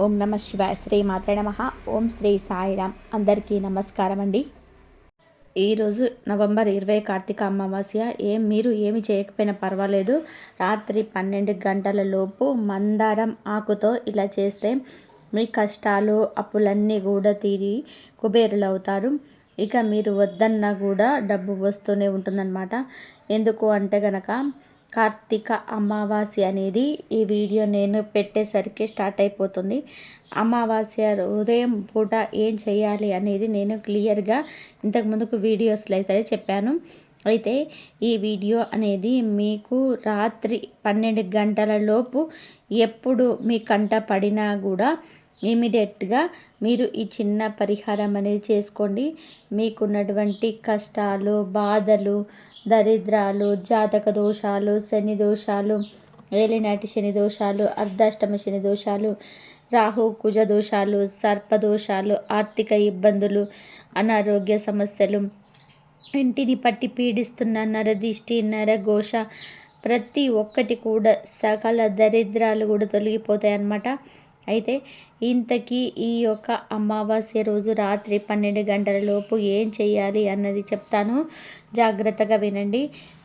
ఓం నమ శివాయ. శ్రీ మాత్రే నమః. ఓం శ్రీ సాయిరామ్. అందరికీ నమస్కారం అండి. ఈరోజు నవంబర్ 20 కార్తీక అమావాస్య. మీరు ఏమి చేయకపోయినా పర్వాలేదు. రాత్రి 12 గంటల లోపు మందారం ఆకుతో ఇలా చేస్తే మీ కష్టాలు అప్పులన్నీ కూడా తీరి కుబేరులు అవుతారు. ఇక మీరు వద్దన్నా కూడా డబ్బు వస్తూనే ఉంటుందన్నమాట. ఎందుకు అంటే గనక కార్తీక అమావాస్య అనేది ఈ వీడియో నేను పెట్టేసరికి స్టార్ట్ అయిపోతుంది. అమావాస్య ఉదయం పూట ఏం చేయాలి అనేది నేను క్లియర్గా ఇంతకుముందుకు వీడియోస్లో అయితే చెప్పాను. అయితే ఈ వీడియో అనేది మీకు రాత్రి 12 గంటల లోపు ఎప్పుడు మీ కంట పడినా కూడా ఇమీడియట్గా మీరు ఈ చిన్న పరిహారం అనేది చేసుకోండి. మీకున్నటువంటి కష్టాలు, బాధలు, దరిద్రాలు, జాతక దోషాలు, శని దోషాలు, ఏలినాటి శని దోషాలు, అర్ధాష్టమ శని దోషాలు, రాహు కుజ దోషాలు, సర్పదోషాలు, ఆర్థిక ఇబ్బందులు, అనారోగ్య సమస్యలు, ఇంటిని పట్టి పీడిస్తున్న నరదిష్టి, నరఘోష, ప్రతి ఒక్కటి కూడా సకల దరిద్రాలు కూడా తొలగిపోతాయి అన్నమాట. అయితే ఇంతకీ ఈ యొక్క అమావాస్య రోజు రాత్రి 12 గంటల లోపు ఏం చేయాలి అన్నది చెప్తాను. జాగ్రత్తగా వినండి.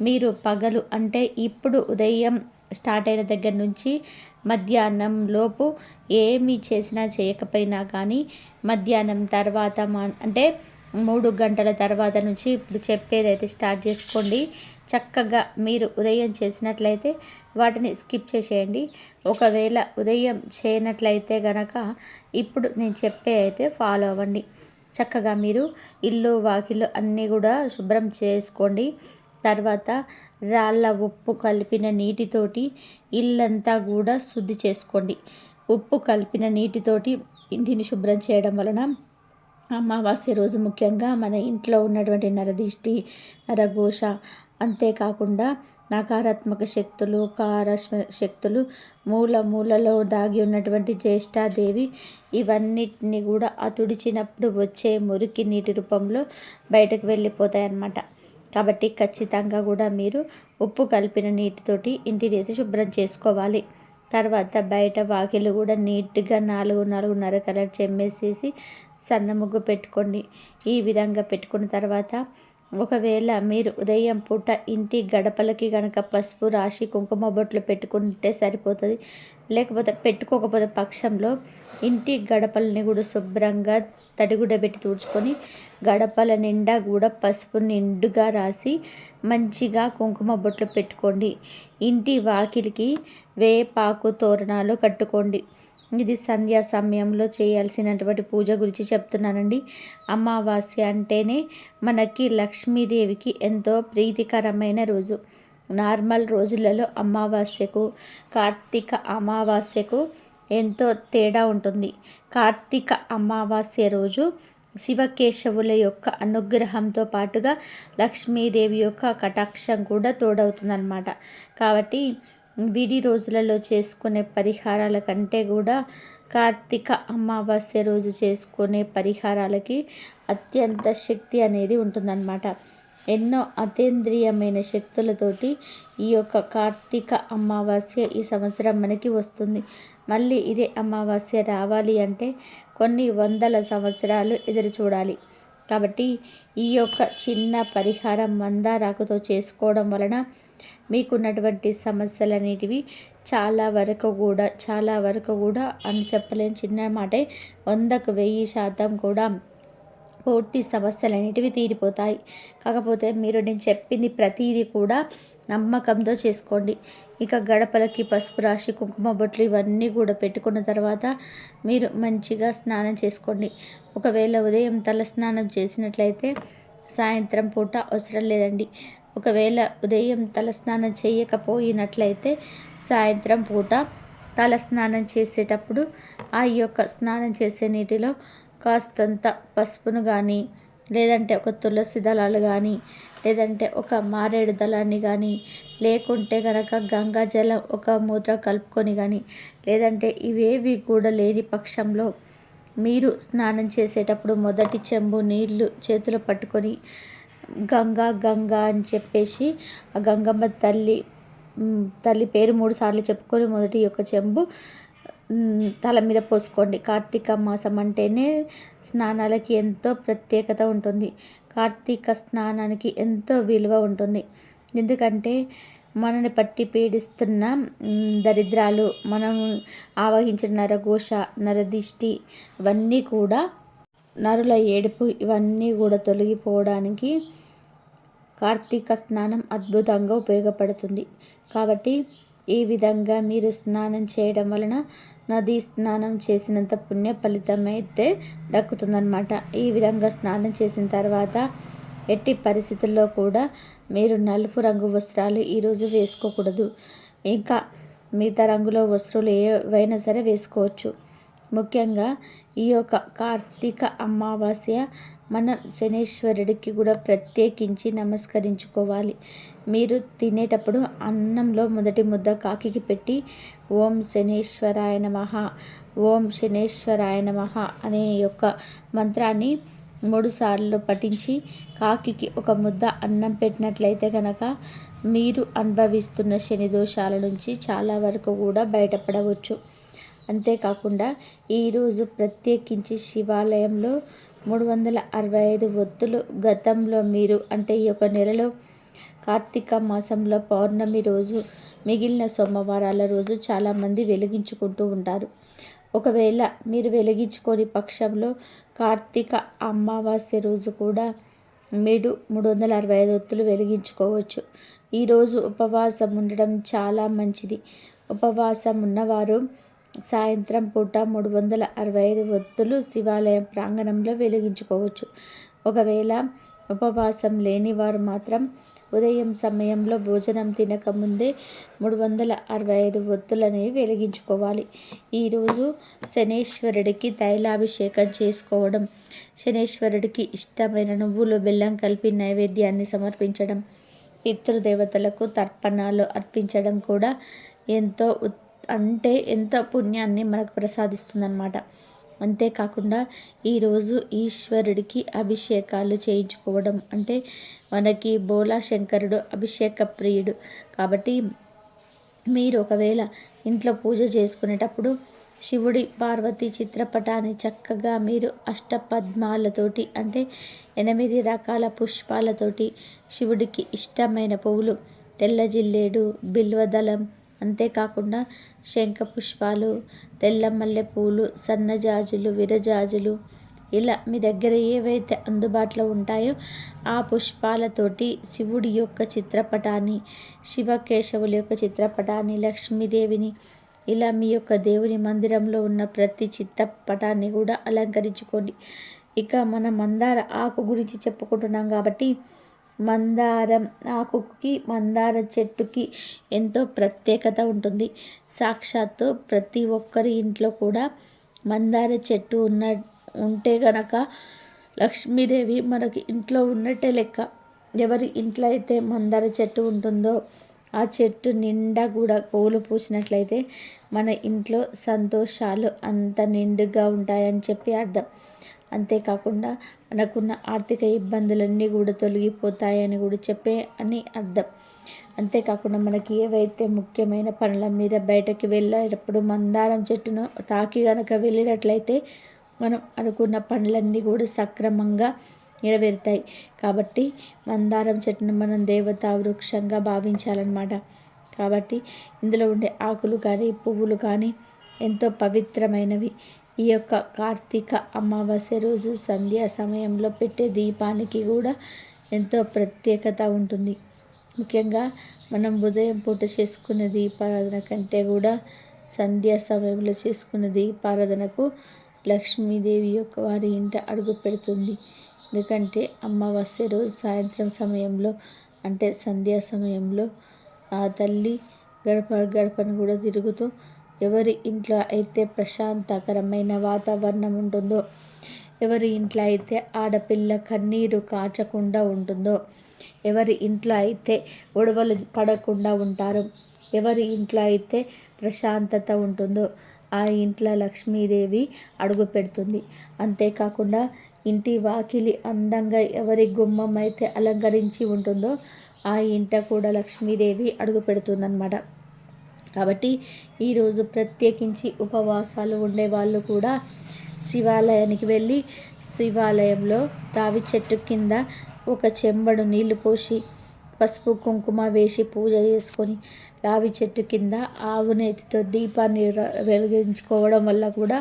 మీరు పగలు అంటే ఇప్పుడు ఉదయం స్టార్ట్ అయిన దగ్గర నుంచి మధ్యాహ్నం లోపు ఏమి చేసినా చేయకపోయినా కానీ మధ్యాహ్నం తర్వాత అంటే 3 గంటల తర్వాత నుంచి ఇప్పుడు చెప్పేదైతే స్టార్ట్ చేసుకోండి. చక్కగా మీరు ఉదయం చేసినట్లయితే వాటిని స్కిప్ చేసేయండి. ఒకవేళ ఉదయం చేయనట్లయితే గనక ఇప్పుడు నేను చెప్పే అయితే ఫాలో అవ్వండి. చక్కగా మీరు ఇల్లు వాకిలు అన్నీ కూడా శుభ్రం చేసుకోండి. తర్వాత రాళ్ళ ఉప్పు కలిపిన నీటితోటి ఇల్లంతా కూడా శుద్ధి చేసుకోండి. ఉప్పు కలిపిన నీటితోటి ఇంటిని శుభ్రం చేయడం వలన అమావాస్య రోజు ముఖ్యంగా మన ఇంట్లో ఉన్నటువంటి నరదిష్టి, నరఘోష, అంతేకాకుండా నకారాత్మక శక్తులు, శక్తులు, మూలలో దాగి ఉన్నటువంటి జ్యేష్ఠాదేవి, ఇవన్నిటిని కూడా తుడిచినప్పుడు వచ్చే మురికి నీటి రూపంలో బయటకు వెళ్ళిపోతాయి అన్నమాట. కాబట్టి ఖచ్చితంగా కూడా మీరు ఉప్పు కలిపిన నీటితోటి ఇంటిని అయితే శుభ్రం చేసుకోవాలి. తర్వాత బయట వాకిలు కూడా నీట్గా 4-4.5 కలర్ చెమ్మేసేసి సన్న ముగ్గు పెట్టుకోండి. ఈ విధంగా పెట్టుకున్న తర్వాత ఒకవేళ మీరు ఉదయం పూట ఇంటి గడపలకి కనుక పసుపు రాసి కుంకుమ బొట్లు పెట్టుకుంటే సరిపోతుంది. లేకపోతే పెట్టుకోకపోతే పక్షంలో ఇంటి గడపలని కూడా శుభ్రంగా తడిగుడ్డ పెట్టి తుడుచుకొని గడపల నిండా కూడా పసుపు నిండుగా రాసి మంచిగా కుంకుమ బొట్లు పెట్టుకోండి. ఇంటి వాకిలికి వేపాకు తోరణాలు కట్టుకోండి. ఇది సంధ్యా సమయంలో చేయాల్సినటువంటి పూజ గురించి చెప్తున్నానండి. అమావాస్య అంటేనే మనకి లక్ష్మీదేవికి ఎంతో ప్రీతికరమైన రోజు. నార్మల్ రోజులలో అమావాస్యకు కార్తీక అమావాస్యకు ఎంతో తేడా ఉంటుంది. కార్తీక అమావాస్య రోజు శివకేశవుల యొక్క అనుగ్రహంతో పాటుగా లక్ష్మీదేవి యొక్క కటాక్షం కూడా తోడవుతుందన్నమాట. కాబట్టి విడి రోజులలో చేసుకునే పరిహారాల కంటే కూడా కార్తీక అమావాస్య రోజు చేసుకునే పరిహారాలకి అత్యంత శక్తి అనేది ఉంటుందన్నమాట. ఎన్నో అతీంద్రియమైన శక్తులతోటి ఈ యొక్క కార్తీక అమావాస్య ఈ సంవత్సరం మనకి వస్తుంది. మళ్ళీ ఇదే అమావాస్య రావాలి అంటే కొన్ని వందల సంవత్సరాలు ఎదురు చూడాలి. కాబట్టి ఈ యొక్క చిన్న పరిహారం మందారాకుతో చేసుకోవడం వలన మీకున్నటువంటి సమస్యలనేటివి చాలా వరకు కూడా అని చెప్పలేని చిన్న మాటే 100కు 1000% కూడా పూర్తి సమస్యలు అనేటివి తీరిపోతాయి. కాకపోతే మీరు నేను చెప్పింది ప్రతిదీ కూడా నమ్మకంతో చేసుకోండి. ఇక గడపలకి పసుపు రాసి కుంకుమ బొట్లు ఇవన్నీ కూడా పెట్టుకున్న తర్వాత మీరు మంచిగా స్నానం చేసుకోండి. ఒకవేళ ఉదయం తల స్నానం చేసినట్లయితే సాయంత్రం పూట అవసరం లేదండి. ఒకవేళ ఉదయం తల స్నానం చేయకపోయినట్లయితే సాయంత్రం పూట తల స్నానం చేసేటప్పుడు ఆ యొక్క స్నానం చేసే నీటిలో కాస్తంత పసుపును కానీ, లేదంటే ఒక తులసి దళాలు కానీ, లేదంటే ఒక మారేడు దళాన్ని కానీ, లేకుంటే కనుక గంగా జలం ఒక మూత్ర కలుపుకొని కానీ, లేదంటే ఇవేవి కూడా లేని పక్షంలో మీరు స్నానం చేసేటప్పుడు మొదటి చెంబు నీళ్లు చేతిలో పట్టుకొని గంగా అని చెప్పేసి ఆ గంగమ్మ తల్లి పేరు 3 సార్లు చెప్పుకొని మొదటి యొక్క చెంబు తల మీద పోసుకోండి. కార్తీక మాసం అంటేనే స్నానాలకి ఎంతో ప్రత్యేకత ఉంటుంది. కార్తీక స్నానానికి ఎంతో విలువ ఉంటుంది. ఎందుకంటే మనని పట్టి పీడిస్తున్న దరిద్రాలు, మనం ఆవహించిన నరఘోష, నరదిష్టి ఇవన్నీ కూడా, నరుల ఏడుపు ఇవన్నీ కూడా తొలగిపోవడానికి కార్తీక స్నానం అద్భుతంగా ఉపయోగపడుతుంది. కాబట్టి ఈ విధంగా మీరు స్నానం చేయడం వలన నదీ స్నానం చేసినంత పుణ్య ఫలితం అయితే దక్కుతుందన్నమాట. ఈ విధంగా స్నానం చేసిన తర్వాత ఎట్టి పరిస్థితుల్లో కూడా మీరు నలుపు రంగు వస్త్రాలు ఈరోజు వేసుకోకూడదు. ఇంకా మిగతా రంగులో వస్త్రాలు ఏవైనా సరే వేసుకోవచ్చు. ముఖ్యంగా ఈ యొక్క కార్తీక అమావాస్య మనం శనీశ్వరుడికి కూడా ప్రత్యేకించి నమస్కరించుకోవాలి. మీరు తినేటప్పుడు అన్నంలో మొదటి ముద్ద కాకికి పెట్టి ఓం శనీశ్వరాయ నమః, ఓం శనీశ్వరాయ నమః అనే యొక్క మంత్రాన్ని 3 సార్లు పఠించి కాకికి ఒక ముద్ద అన్నం పెట్టినట్లయితే కనుక మీరు అనుభవిస్తున్న శని దోషాల నుంచి చాలా వరకు కూడా బయటపడవచ్చు. అంతేకాకుండా ఈరోజు ప్రత్యేకించి శివాలయంలో 365 ఒత్తులు గతంలో మీరు అంటే ఈ యొక్క నెలలో కార్తీక మాసంలో పౌర్ణమి రోజు మిగిలిన సోమవారాల రోజు చాలామంది వెలిగించుకుంటూ ఉంటారు. ఒకవేళ మీరు వెలిగించుకోని పక్షంలో కార్తీక అమావాస్య రోజు కూడా మీరు 365 ఒత్తులు వెలిగించుకోవచ్చు. ఈరోజు ఉపవాసం ఉండడం చాలా మంచిది. ఉపవాసం ఉన్నవారు సాయంత్రం పూట 365 ఒత్తులు శివాలయం ప్రాంగణంలో వెలిగించుకోవచ్చు. ఒకవేళ ఉపవాసం లేని వారు మాత్రం ఉదయం సమయంలో భోజనం తినకముందే 365 ఒత్తులనేవి వెలిగించుకోవాలి. ఈరోజు శనీశ్వరుడికి తైలాభిషేకం చేసుకోవడం, శనీశ్వరుడికి ఇష్టమైన నువ్వులు బెల్లం కలిపి నైవేద్యాన్ని సమర్పించడం, పితృదేవతలకు తర్పణాలు అర్పించడం కూడా ఎంతో పుణ్యాన్ని మనకు ప్రసాదిస్తుందన్నమాట. అంతేకాకుండా ఈరోజు ఈశ్వరుడికి అభిషేకాలు చేయించుకోవడం అంటే మనకి బోలా శంకరుడు అభిషేక ప్రియుడు. కాబట్టి మీరు ఒకవేళ ఇంట్లో పూజ చేసుకునేటప్పుడు శివుడి పార్వతీ చిత్రపటాన్ని చక్కగా మీరు అష్టపద్మాలతోటి అంటే 8 రకాల పుష్పాలతోటి శివుడికి ఇష్టమైన పువ్వులు తెల్ల జిల్లేడు, బిల్వదళం, అంతేకాకుండా శంఖ పుష్పాలు, తెల్ల మల్లె పూలు, సన్నజాజులు, విరజాజులు ఇలా మీ దగ్గర ఏవైతే అందుబాటులో ఉంటాయో ఆ పుష్పాలతోటి శివుడి యొక్క చిత్రపటాన్ని, శివకేశవుల యొక్క చిత్రపటాన్ని, లక్ష్మీదేవిని ఇలా మీ యొక్క దేవుని మందిరంలో ఉన్న ప్రతి చిత్రపటాన్ని కూడా అలంకరించుకోండి. ఇక మనం మందార ఆకు గురించి చెప్పుకుంటున్నాం కాబట్టి మందారం ఆకుకి, మందార చెట్టుకి ఎంతో ప్రత్యేకత ఉంటుంది. సాక్షాత్తు ప్రతి ఒక్కరి ఇంట్లో కూడా మందార చెట్టు ఉంటే గనక లక్ష్మీదేవి మనకి ఇంట్లో ఉన్నట్టే లెక్క. ఎవరి ఇంట్లో అయితే మందార చెట్టు ఉంటుందో ఆ చెట్టు నిండా కూడా పూలు పూసినట్లయితే మన ఇంట్లో సంతోషాలు అంత నిండుగా ఉంటాయని చెప్పి అర్థం. అంతేకాకుండా మనకున్న ఆర్థిక ఇబ్బందులన్నీ కూడా తొలగిపోతాయని కూడా అని అర్థం. అంతేకాకుండా మనకి ఏవైతే ముఖ్యమైన పనుల మీద బయటకి వెళ్ళేటప్పుడు మందారం చెట్టును తాకి కనుక వెళ్ళినట్లయితే మనం అనుకున్న పనులన్నీ కూడా సక్రమంగా నెరవేరుతాయి. కాబట్టి మందారం చెట్టును మనం దేవతా వృక్షంగా భావించాలన్నమాట. కాబట్టి ఇందులో ఉండే ఆకులు కానీ పువ్వులు కానీ ఎంతో పవిత్రమైనవి. ఈ యొక్క కార్తీక అమావాస్య రోజు సంధ్యా సమయంలో పెట్టే దీపానికి కూడా ఎంతో ప్రత్యేకత ఉంటుంది. ముఖ్యంగా మనం ఉదయం పూట చేసుకునే దీపారాధన కంటే కూడా సంధ్యా సమయంలో చేసుకునే దీపారాధనకు లక్ష్మీదేవి యొక్క వారి ఇంట అడుగు పెడుతుంది. ఎందుకంటే అమావాస్య రోజు సాయంత్రం సమయంలో అంటే సంధ్యా సమయంలో ఆ తల్లి గడపను కూడా తిరుగుతూ ఎవరి ఇంట్లో అయితే ప్రశాంతకరమైన వాతావరణం ఉంటుందో, ఎవరి ఇంట్లో అయితే ఆడపిల్ల కన్నీరు కాచకుండా ఉంటుందో, ఎవరి ఇంట్లో అయితే గొడవలు పడకుండా ఉంటారో, ఎవరి ఇంట్లో అయితే ప్రశాంతత ఉంటుందో ఆ ఇంట్లో లక్ష్మీదేవి అడుగు పెడుతుంది. అంతేకాకుండా ఇంటి వాకిలి అందంగా ఎవరి గుమ్మం అయితే అలంకరించి ఉంటుందో ఆ ఇంట కూడా లక్ష్మీదేవి అడుగు పెడుతుందన్నమాట. కాబట్టి ఈరోజు ప్రత్యేకించి ఉపవాసాలు ఉండేవాళ్ళు కూడా శివాలయానికి వెళ్ళి శివాలయంలో రావి చెట్టు కింద ఒక చెంబడు నీళ్లు పోసి పసుపు కుంకుమ వేసి పూజ చేసుకొని రావి చెట్టు కింద ఆవు నేతితో దీపాన్ని వెలిగించుకోవడం వల్ల కూడా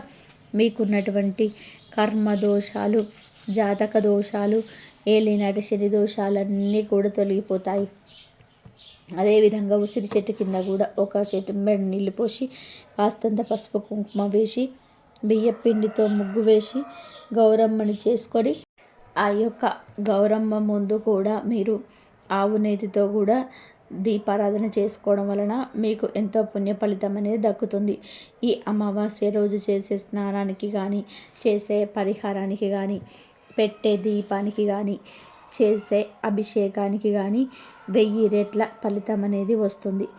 మీకున్నటువంటి కర్మ దోషాలు, జాతక దోషాలు, ఏలినాటి శని దోషాలన్నీ కూడా తొలగిపోతాయి. అదేవిధంగా ఉసిరి చెట్టు కింద కూడా ఒక చెంబెడు నీళ్లు పోసి కాస్తంత పసుపు కుంకుమ వేసి బియ్యం పిండితో ముగ్గు వేసి గౌరమ్మని చేసుకొని ఆ యొక్క గౌరమ్మ ముందు కూడా మీరు ఆవు నేతితో కూడా దీపారాధన చేసుకోవడం వలన మీకు ఎంతో పుణ్య ఫలితం అనేది దక్కుతుంది. ఈ అమావాస్య రోజు చేసే స్నానానికి కానీ, చేసే పరిహారానికి కానీ, పెట్టే దీపానికి కానీ, చేసే అభిషేకానికి కానీ 1000 రెట్ల ఫలితం అనేది వస్తుంది.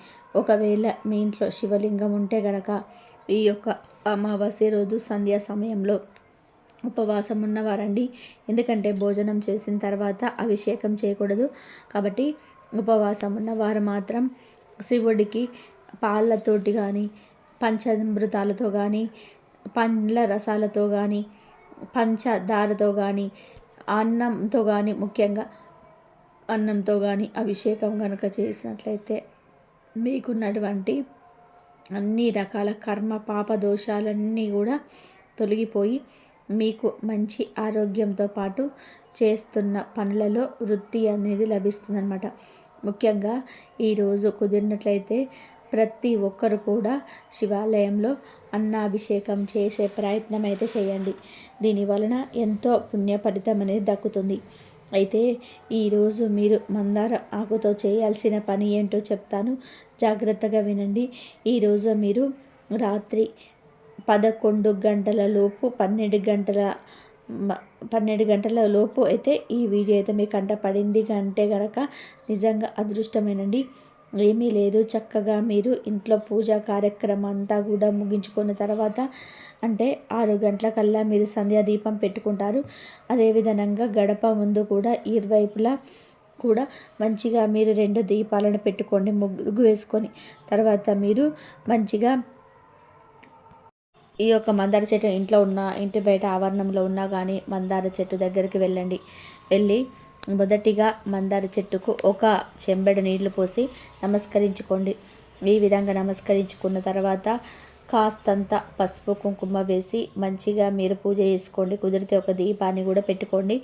ఒకవేళ మీ ఇంట్లో శివలింగం ఉంటే గనక ఈ యొక్క అమావాస్య రోజు సంధ్యా సమయంలో ఉపవాసం ఉన్నవారండి. ఎందుకంటే భోజనం చేసిన తర్వాత అభిషేకం చేయకూడదు. కాబట్టి ఉపవాసం ఉన్నవారు మాత్రం శివుడికి పాలతోటి కానీ, పంచామృతాలతో కానీ, పండ్ల రసాలతో కానీ, పంచదారతో కానీ, అన్నంతో కానీ, ముఖ్యంగా అన్నంతో కానీ అభిషేకం కనుక చేసినట్లయితే మీకున్నటువంటి అన్ని రకాల కర్మ పాప దోషాలన్నీ కూడా తొలగిపోయి మీకు మంచి ఆరోగ్యంతో పాటు చేస్తున్న పనులలో వృద్ధి అనేది లభిస్తుందన్నమాట. ముఖ్యంగా ఈరోజు కుదిరినట్లయితే ప్రతి ఒక్కరు కూడా శివాలయంలో అన్నాభిషేకం చేసే ప్రయత్నం అయితే చేయండి. దీని వలన ఎంతో పుణ్య ఫలితం అనేది దక్కుతుంది. అయితే ఈరోజు మీరు మందార ఆకుతో చేయాల్సిన పని ఏంటో చెప్తాను, జాగ్రత్తగా వినండి. ఈరోజు మీరు రాత్రి 11 గంటల లోపు 12 గంటల లోపు అయితే ఈ వీడియో అయితే మీ కంట పడింది అంటే కనుక నిజంగా అదృష్టమేనండి. ఏమీ లేదు, చక్కగా మీరు ఇంట్లో పూజా కార్యక్రమం అంతా కూడా ముగించుకున్న తర్వాత అంటే 6 గంటలకల్లా మీరు సంధ్యాదీపం పెట్టుకుంటారు. అదేవిధంగా గడప ముందు కూడా ఇరువైపులా కూడా మంచిగా మీరు 2 దీపాలను పెట్టుకోండి ముగ్గు వేసుకొని. తర్వాత మీరు మంచిగా ఈ యొక్క మందార చెట్టు ఇంట్లో ఉన్న, ఇంటి బయట ఆవరణంలో ఉన్నా కానీ మందార చెట్టు దగ్గరికి వెళ్ళండి. వెళ్ళి మొదటిగా మందార చెట్టుకు ఒక చెంబెడు నీళ్లు పోసి నమస్కరించుకోండి. ఈ విధంగా నమస్కరించుకున్న తర్వాత కాస్తంత పసుపు కుంకుమ వేసి మంచిగా మీరు పూజ చేసుకోండి. కుదిరితే ఒక దీపాన్ని కూడా పెట్టుకోండి.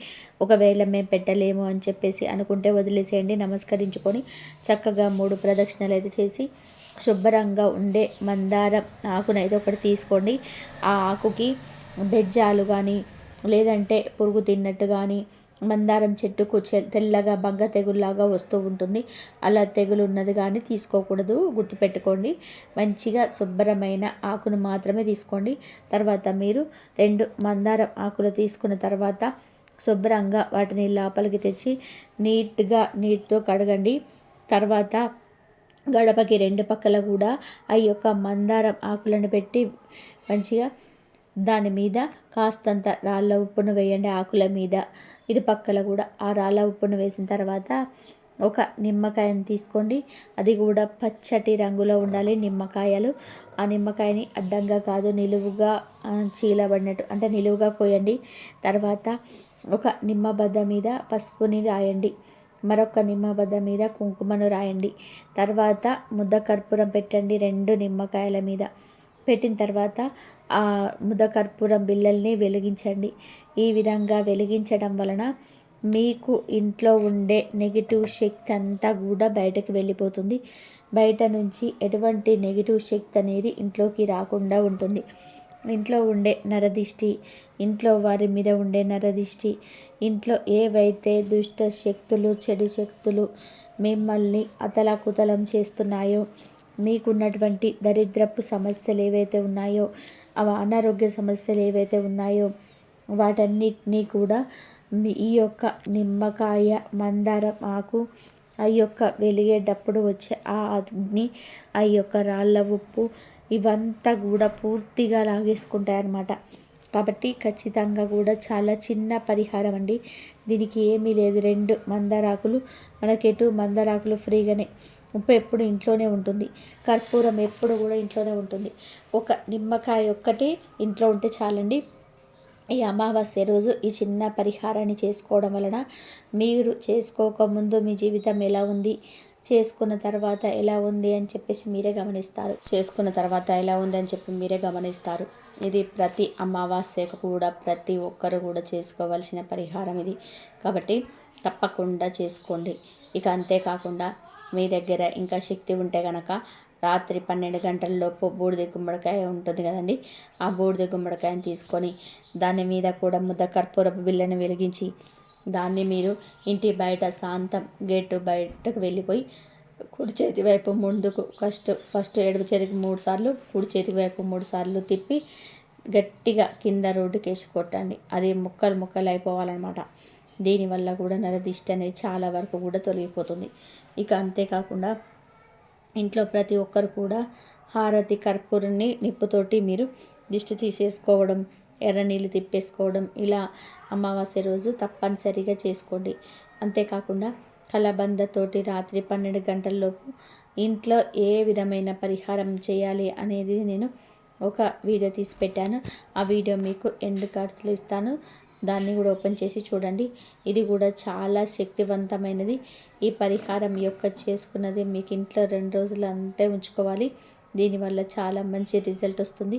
ఒకవేళ మేము పెట్టలేము అని చెప్పేసి అనుకుంటే వదిలేసేయండి. నమస్కరించుకొని చక్కగా 3 ప్రదక్షిణలు అయితే చేసి శుభ్రంగా ఉండే మందారం ఆకునైతే ఒకటి తీసుకోండి. ఆ ఆకుకి బెజ్జాలు కానీ, లేదంటే పురుగు తిన్నట్టు కానీ, మందారం చెట్టుకు తెల్లగా బంగ తెగుల్లాగా వస్తూ ఉంటుంది. అలా తెగులు ఉన్నది కానీ తీసుకోకూడదు, గుర్తుపెట్టుకోండి. మంచిగా శుభ్రమైన ఆకును మాత్రమే తీసుకోండి. తర్వాత మీరు 2 మందారం ఆకులు తీసుకున్న తర్వాత శుభ్రంగా వాటిని లోపలికి తెచ్చి నీట్గా నీటితో కడగండి. తర్వాత గడపకి 2 పక్కల కూడా ఆ యొక్క మందారం ఆకులను పెట్టి మంచిగా దాని మీద కాస్తంత రాళ్ళ ఉప్పును వేయండి. ఆకుల మీద ఇరుపక్కల కూడా ఆ రాళ్ళ ఉప్పును వేసిన తర్వాత ఒక నిమ్మకాయని తీసుకోండి. అది కూడా పచ్చటి రంగులో ఉండాలి నిమ్మకాయలు. ఆ నిమ్మకాయని అడ్డంగా కాదు, నిలువుగా చీలబడినట్టు అంటే నిలువుగా కోయండి. తర్వాత ఒక నిమ్మబద్ద మీద పసుపుని రాయండి. మరొక నిమ్మబద్ద మీద కుంకుమను రాయండి. తర్వాత ముద్ద కర్పూరం పెట్టండి 2 నిమ్మకాయల మీద. పెట్టిన తర్వాత ఆ ముద్ద కర్పూరం బిళ్ళల్ని వెలిగించండి. ఈ విధంగా వెలిగించడం వలన మీకు ఇంట్లో ఉండే నెగిటివ్ శక్తి అంతా కూడా బయటకు వెళ్ళిపోతుంది. బయట నుంచి ఎటువంటి నెగిటివ్ శక్తి అనేది ఇంట్లోకి రాకుండా ఉంటుంది. ఇంట్లో ఉండే నరదిష్టి, ఇంట్లో వారి మీద ఉండే నరదిష్టి, ఇంట్లో ఏవైతే దుష్ట శక్తులు, చెడు శక్తులు మిమ్మల్ని అతలాకుతలం చేస్తున్నాయో, మీకున్నటువంటి దరిద్రపు సమస్యలు ఏవైతే ఉన్నాయో, అనారోగ్య సమస్యలు ఏవైతే ఉన్నాయో వాటన్నిటినీ కూడా ఈ యొక్క నిమ్మకాయ, మందారం ఆకు, ఆ యొక్క వెలిగేటప్పుడు వచ్చే ఆ అగ్ని, ఆ యొక్క రాళ్ళ ఉప్పు ఇవంతా కూడా పూర్తిగా లాగేసుకుంటాయన్నమాట. కాబట్టి ఖచ్చితంగా కూడా చాలా చిన్న పరిహారం అండి. దీనికి ఏమీ లేదు. 2 మందారాకులు మనకెటు మందారాకులు ఫ్రీగానే ఉప్పు ఎప్పుడు ఇంట్లోనే ఉంటుంది, కర్పూరం ఎప్పుడు కూడా ఇంట్లోనే ఉంటుంది. ఒక నిమ్మకాయ ఒక్కటి ఇంట్లో ఉంటే చాలండి. ఈ అమావాస్య రోజు ఈ చిన్న పరిహారాన్ని చేసుకోవడం వలన మీరు చేసుకోకముందు మీ జీవితం ఎలా ఉంది, చేసుకున్న తర్వాత ఎలా ఉంది అని చెప్పేసి మీరే గమనిస్తారు. చేసుకున్న తర్వాత ఎలా ఉంది అని చెప్పి మీరే గమనిస్తారు. ఇది ప్రతి అమావాస్యకు కూడా ప్రతి ఒక్కరు కూడా చేసుకోవాల్సిన పరిహారం ఇది. కాబట్టి తప్పకుండా చేసుకోండి. ఇక అంతేకాకుండా మీ దగ్గర ఇంకా శక్తి ఉంటే కనుక రాత్రి 12 గంటలలోపు బూడిద గుమ్మడికాయ ఉంటుంది కదండి, ఆ బూడిద గుమ్మడికాయని తీసుకొని దాని మీద కూడా ముద్ద కర్పూరపు బిళ్ళను వెలిగించి దాన్ని మీరు ఇంటి బయట శాంతం గేటు బయటకు వెళ్ళిపోయి కుడి చేతి వైపు ముందుకు ఫస్ట్ ఎడమ చేతికి 3 సార్లు, కుడి చేతి వైపు 3 సార్లు తిప్పి గట్టిగా కింద రోడ్డుకేసి కొట్టండి. అది ముక్కలు ముక్కలు అయిపోవాలన్నమాట. దీనివల్ల కూడా నరదిష్టి అనేది చాలా వరకు కూడా తొలగిపోతుంది. ఇక అంతేకాకుండా ఇంట్లో ప్రతి ఒక్కరు కూడా హారతి కర్పూరాన్ని నిప్పుతోటి మీరు దిష్టి తీసేసుకోవడం, ఎర్ర నీళ్ళు తిప్పేసుకోవడం ఇలా అమావాస్య రోజు తప్పనిసరిగా చేసుకోండి. అంతేకాకుండా కలబందతోటి రాత్రి 12 గంటల్లోపు ఇంట్లో ఏ విధమైన పరిహారం చేయాలి అనేది నేను ఒక వీడియో తీసి పెట్టాను. ఆ వీడియో మీకు ఎండ్ కార్డ్స్లో ఇస్తాను, దాన్ని కూడా ఓపెన్ చేసి చూడండి. ఇది కూడా చాలా శక్తివంతమైనది. ఈ పరిహారం యొక్క చేసుకున్నది మీకు ఇంట్లో 2 రోజులు అంతే ఉంచుకోవాలి. దీనివల్ల చాలా మంచి రిజల్ట్ వస్తుంది.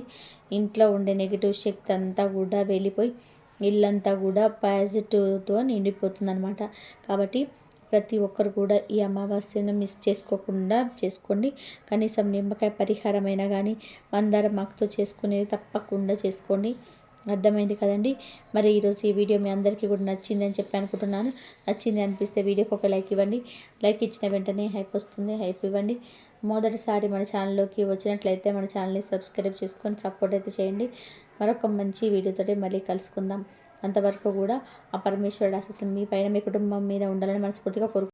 ఇంట్లో ఉండే నెగిటివ్ శక్తి అంతా కూడా వెళ్ళిపోయి ఇల్లంతా కూడా పాజిటివ్తో నిండిపోతుంది అనమాట. కాబట్టి ప్రతి ఒక్కరు కూడా ఈ అమావాస్యను మిస్ చేసుకోకుండా చేసుకోండి. కనీసం నిమ్మకాయ పరిహారమైనా కానీ మందారం ఆకుతో చేసుకునేది తప్పకుండా చేసుకోండి. అర్థమైంది కదండి. మరి ఈరోజు ఈ వీడియో మీ అందరికీ కూడా నచ్చింది అని చెప్పి అనుకుంటున్నాను. నచ్చింది అనిపిస్తే వీడియోకి ఒక లైక్ ఇవ్వండి. లైక్ ఇచ్చిన వెంటనే హైప్ వస్తుంది, హైప్ ఇవ్వండి. మొదటిసారి మన ఛానల్లోకి వచ్చినట్లయితే మన ఛానల్ని సబ్స్క్రైబ్ చేసుకొని సపోర్ట్ అయితే చేయండి. మరొక మంచి వీడియోతో మళ్ళీ కలుసుకుందాం. అంతవరకు కూడా ఆ పరమేశ్వరుడు ఆశీస్సులు మీ పైన మీ కుటుంబం మీద ఉండాలని మనస్ఫూర్తిగా కోరుకుంటున్నాను.